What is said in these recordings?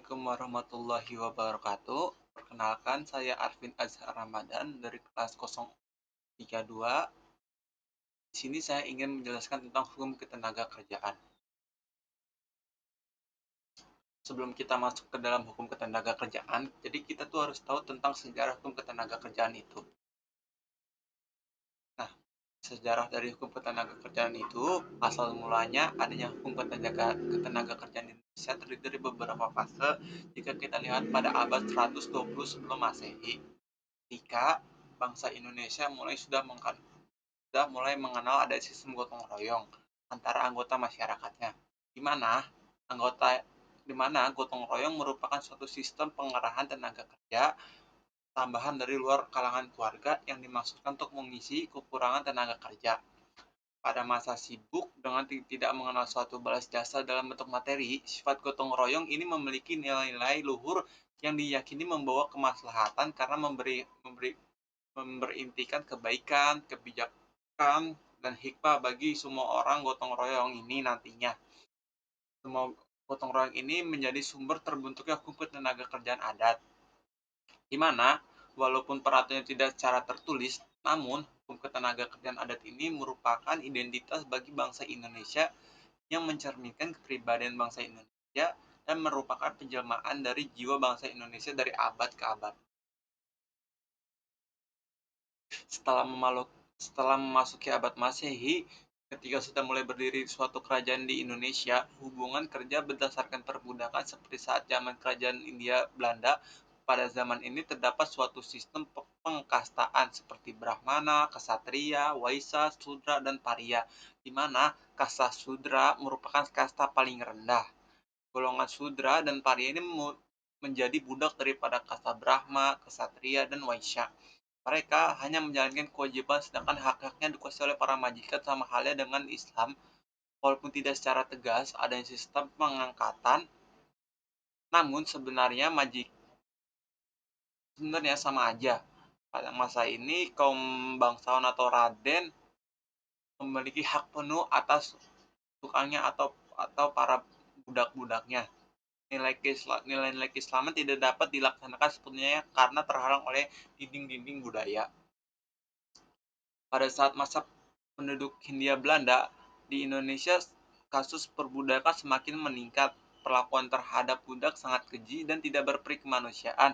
Assalamualaikum warahmatullahi wabarakatuh. Perkenalkan, saya Arvin Azhar Ramadan dari kelas 032. Di sini saya ingin menjelaskan tentang hukum ketenaga kerjaan. Sebelum kita masuk ke dalam hukum ketenaga kerjaan, jadi kita tuh harus tahu tentang sejarah hukum ketenaga kerjaan itu. Nah, sejarah dari hukum ketenaga kerjaan itu, asal mulanya adanya hukum ketenaga kerjaan di Indonesia terdiri dari beberapa fase. Jika kita lihat pada abad 120 sebelum Masehi, ketika bangsa Indonesia sudah mulai mengenal ada sistem gotong royong antara anggota masyarakatnya, di mana anggota di mana gotong royong merupakan suatu sistem pengerahan tenaga kerja tambahan dari luar kalangan keluarga yang dimaksudkan untuk mengisi kekurangan tenaga kerja. Pada masa sibuk dengan tidak mengenal suatu balas jasa dalam bentuk materi, sifat gotong royong ini memiliki nilai-nilai luhur yang diyakini membawa kemaslahatan karena memberintikan kebaikan, kebijakan, dan hikmah bagi semua orang gotong royong ini nantinya. Semua gotong royong ini menjadi sumber terbentuknya hukum ketenaga kerjaan adat, di mana walaupun peraturannya tidak secara tertulis, namun hukum ketenaga kerjaan adat ini merupakan identitas bagi bangsa Indonesia yang mencerminkan kepribadian bangsa Indonesia dan merupakan penjelmaan dari jiwa bangsa Indonesia dari abad ke abad. Setelah memasuki abad Masehi, ketika sudah mulai berdiri suatu kerajaan di Indonesia, hubungan kerja berdasarkan perbudakan seperti saat zaman kerajaan India Belanda. Pada zaman ini terdapat suatu sistem pengkastaan seperti Brahmana, Ksatria, Waisya, Sudra, dan Paria, di mana kasta Sudra merupakan kasta paling rendah. Golongan Sudra dan Paria ini menjadi budak daripada kasta Brahma, Ksatria, dan Waisya. Mereka hanya menjalankan kewajiban sedangkan hak-haknya dikuasai oleh para majikan, sama halnya dengan Islam. Walaupun tidak secara tegas adanya sistem pengangkatan, namun sebenarnya sama aja. Pada masa ini kaum bangsawan atau raden memiliki hak penuh atas tukangnya atau para budak-budaknya. Nilai-nilai keislaman tidak dapat dilaksanakan sepenuhnya karena terhalang oleh dinding-dinding budaya. Pada saat masa penduduk Hindia Belanda di Indonesia, kasus perbudakan semakin meningkat. Perlakuan terhadap budak sangat keji dan tidak berperi kemanusiaan.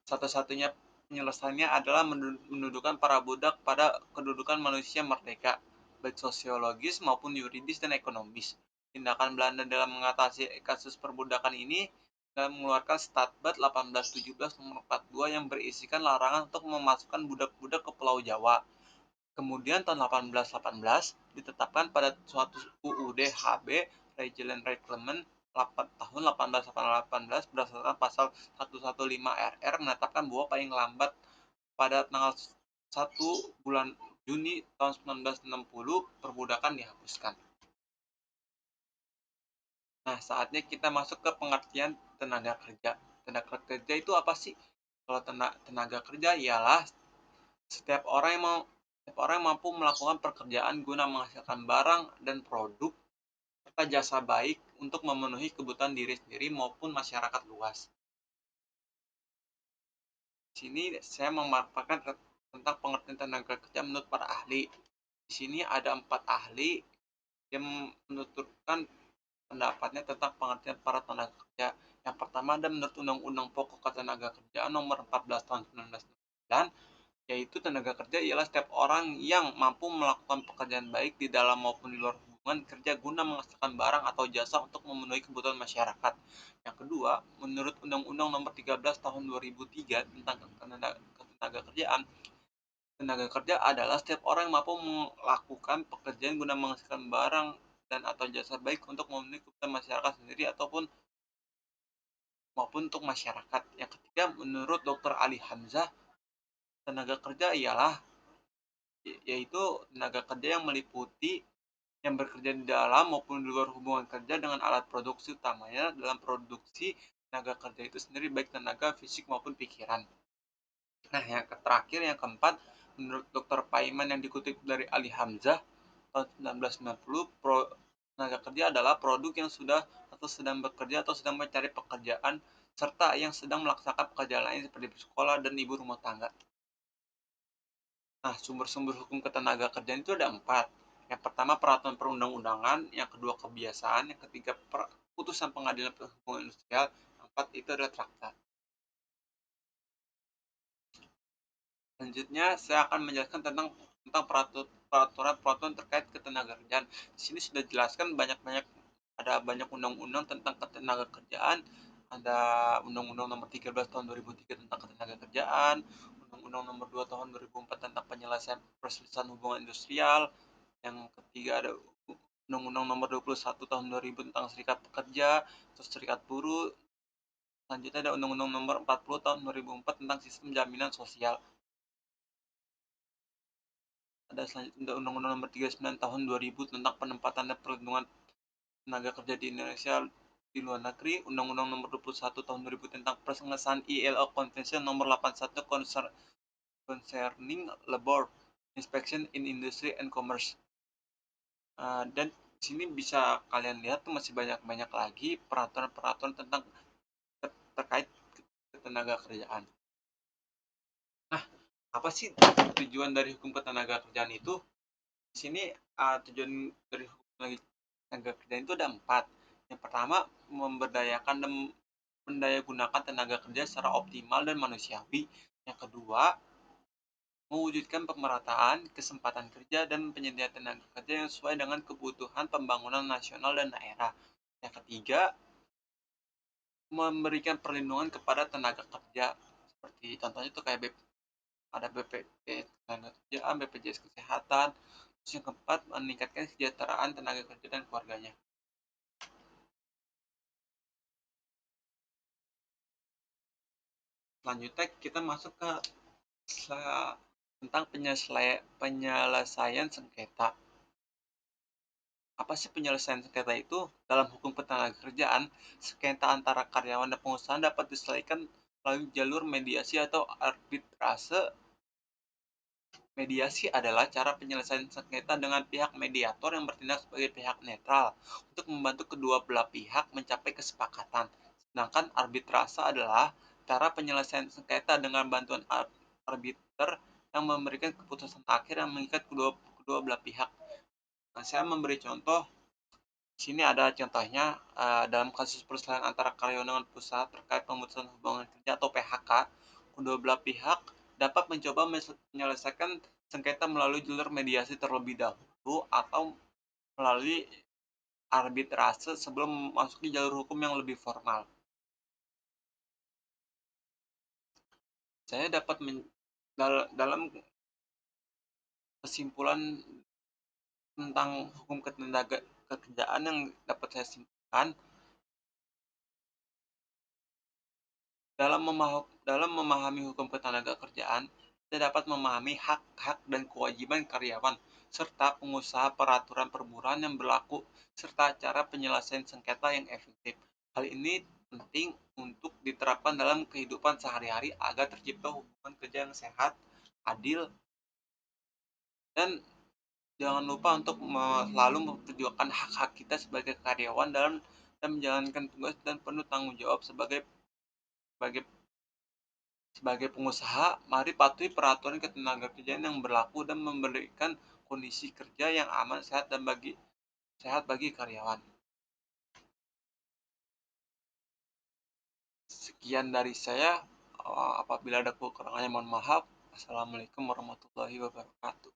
Satu-satunya penyelesaiannya adalah mendudukan para budak pada kedudukan manusia merdeka, baik sosiologis maupun yuridis dan ekonomis. Tindakan Belanda dalam mengatasi kasus perbudakan ini dalam mengeluarkan Statbat 1817 nomor 42 yang berisikan larangan untuk memasukkan budak-budak ke Pulau Jawa. Kemudian tahun 1818 ditetapkan pada suatu UUD HB Regional Reglement tahun 1818 berdasarkan pasal 115 RR menetapkan bahwa paling lambat pada tanggal 1 bulan Juni tahun 1960 perbudakan dihapuskan. Nah, saatnya kita masuk ke pengertian tenaga kerja. Tenaga kerja itu apa sih? Kalau tenaga kerja ialah setiap orang yang mampu melakukan pekerjaan guna menghasilkan barang dan produk serta jasa baik untuk memenuhi kebutuhan diri sendiri maupun masyarakat luas. Di sini saya memaparkan tentang pengertian tenaga kerja menurut para ahli. Di sini ada 4 ahli yang menuturkan pendapatnya tentang pengertian para tenaga kerja. Yang pertama ada menurut Undang-Undang Pokok Ketenaga Kerjaan Nomor 14 Tahun 1999, yaitu tenaga kerja ialah setiap orang yang mampu melakukan pekerjaan baik di dalam maupun di luar hubungan kerja guna menghasilkan barang atau jasa untuk memenuhi kebutuhan masyarakat. Yang kedua, menurut Undang-Undang Nomor 13 Tahun 2003 tentang ketenaga kerjaan, tenaga kerja adalah setiap orang yang mampu melakukan pekerjaan guna menghasilkan barang dan atau jasa baik untuk memenuhi kebutuhan masyarakat sendiri ataupun maupun untuk masyarakat. Yang ketiga, menurut Dr. Ali Hamzah, tenaga kerja ialah yaitu tenaga kerja yang meliputi yang bekerja di dalam maupun di luar hubungan kerja dengan alat produksi, utamanya dalam produksi tenaga kerja itu sendiri baik tenaga fisik maupun pikiran. Nah, yang terakhir yang keempat, menurut Dr. Paiman yang dikutip dari Ali Hamzah tahun 1990, Tenaga kerja adalah produk yang sudah atau sedang bekerja atau sedang mencari pekerjaan serta yang sedang melaksanakan pekerjaan lain seperti sekolah dan ibu rumah tangga. Nah, sumber-sumber hukum ketenagakerjaan itu ada empat. Yang pertama peraturan perundang-undangan, yang kedua kebiasaan, yang ketiga putusan pengadilan hubungan industrial, yang keempat itu adalah traktat. Selanjutnya saya akan menjelaskan tentang peraturan-peraturan terkait ketenagakerjaan. Di sini sudah jelaskan ada banyak undang-undang tentang ketenagakerjaan. Ada Undang-Undang Nomor 13 Tahun 2003 tentang ketenagakerjaan, Undang-Undang Nomor 2 Tahun 2004 tentang penyelesaian perselisihan hubungan industrial, yang ketiga ada Undang-Undang Nomor 21 Tahun 2000 tentang serikat pekerja, terus serikat buruh. Selanjutnya ada Undang-Undang Nomor 40 Tahun 2004 tentang sistem jaminan sosial. Ada selanjutnya Undang-Undang Nomor 39 Tahun 2000 tentang penempatan dan perlindungan tenaga kerja di Indonesia di luar negeri, Undang-Undang Nomor 21 Tahun 2000 tentang pengesahan ILO Convention Nomor 81 Concerning Labor Inspection in Industry and Commerce. Dan di sini bisa kalian lihat tuh masih banyak-banyak lagi peraturan-peraturan tentang terkait tenaga kerjaan. Nah, apa sih tujuan dari hukum ketenaga kerjaan itu? Di sini tujuan dari hukum tenaga kerjaan itu ada empat. Yang pertama, memberdayakan dan mendayagunakan tenaga kerja secara optimal dan manusiawi. Yang kedua, mewujudkan pemerataan kesempatan kerja dan penyediaan tenaga kerja yang sesuai dengan kebutuhan pembangunan nasional dan daerah. Yang ketiga, memberikan perlindungan kepada tenaga kerja. Seperti contohnya itu kayak ada BPJS tenaga kerjaan, BPJS kesehatan. Terus yang keempat, meningkatkan kesejahteraan tenaga kerja dan keluarganya. Selanjutnya kita masuk ke tentang penyelesaian sengketa. Apa sih penyelesaian sengketa itu? Dalam hukum ketenagakerjaan, sengketa antara karyawan dan pengusaha dapat diselesaikan melalui jalur mediasi atau arbitrase. Mediasi adalah cara penyelesaian sengketa dengan pihak mediator yang bertindak sebagai pihak netral untuk membantu kedua belah pihak mencapai kesepakatan. Sedangkan arbitrase adalah cara penyelesaian sengketa dengan bantuan arbiter yang memberikan keputusan akhir yang mengikat kedua belah pihak. Nah, saya memberi contoh. Di sini ada contohnya dalam kasus perselisihan antara karyawan dengan perusahaan terkait pemutusan hubungan kerja atau PHK, kedua belah pihak dapat mencoba menyelesaikan sengketa melalui jalur mediasi terlebih dahulu atau melalui arbitrase sebelum memasuki jalur hukum yang lebih formal. Saya dapat dalam kesimpulan tentang hukum ketenaga kerjaan yang dapat saya simpulkan, dalam memahami hukum ketenagakerjaan, kita dapat memahami hak-hak dan kewajiban karyawan, serta pengusaha peraturan perburuan yang berlaku, serta cara penyelesaian sengketa yang efektif. Hal ini penting untuk diterapkan dalam kehidupan sehari-hari agar tercipta hubungan kerja yang sehat, adil, dan jangan lupa untuk selalu memperjuangkan hak-hak kita sebagai karyawan dalam dan menjalankan tugas dan penuh tanggung jawab sebagai sebagai pengusaha, mari patuhi peraturan ketenagakerjaan yang berlaku dan memberikan kondisi kerja yang aman, sehat bagi karyawan. Sekian dari saya. Apabila ada kekurangannya mohon maaf. Assalamualaikum warahmatullahi wabarakatuh.